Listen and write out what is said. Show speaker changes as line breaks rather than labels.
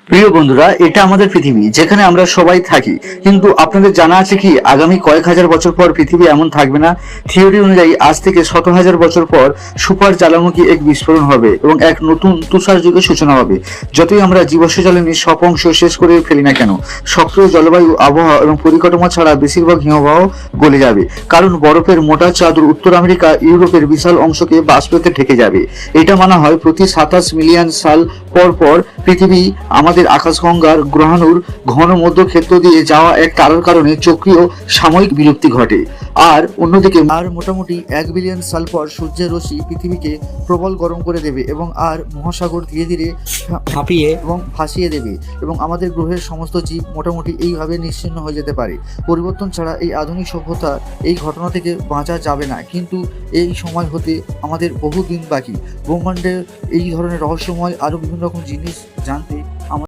প্রিয় বন্ধুরা, এটা আমাদের পৃথিবী যেখানে আমরা সবাই থাকি। কিন্তু আপনাদের জানা আছে কি আগামী কয়েক হাজার বছর পর পৃথিবী এমন থাকবে না। থিওরি অনুযায়ী আজ থেকে শত হাজার বছর পর সুপার জ্বালামুখী এক বিস্ফোরণ হবে এবং এক নতুন তুষার যুগের সূচনা হবে। যতই আমরা জীবাশ্ম জ্বালানির সব অংশ শেষ করে ফেলি না কেন, সক্রিয় জলবায়ু, আবহাওয়া এবং পরিকাঠামো ছাড়া বেশিরভাগ হিমবাহ গলে যাবে, কারণ বরফের মোটা চাদর উত্তর আমেরিকা, ইউরোপের বিশাল অংশকে বাষ্পতে ঢেকে যাবে। এটা মানা হয় প্রতি 27 মিলিয়ন সাল পর পর পৃথিবী আমাদের আকাশগঙ্গার গ্রহাণুর ঘন মধ্যক্ষেত্র দিয়ে যাওয়া এক তারার কারণে চক্রীয় সাময়িক বিলুপ্তি ঘটে। আর অন্যদিকে মোটামুটি 1 বিলিয়ন সাল পর সূর্যের রশ্মি পৃথিবীকে প্রবল গরম করে দেবে এবং মহাসাগর ধীরে ধীরে ফাঁপিয়ে এবং ভাসিয়ে দেবে এবং আমাদের গ্রহের সমস্ত জীব মোটামুটি এইভাবে নিশ্চিহ্ন হয়ে যেতে পারে। পরিবর্তন ছাড়া এই আধুনিক সভ্যতা এই ঘটনা থেকে বাঁচা যাবে না, কিন্তু এই সময় হতে আমাদের বহু দিন বাকি। ব্রহ্মাণ্ডের এই ধরনের রহস্যময় আরও বিভিন্ন রকম জিনিস জানতে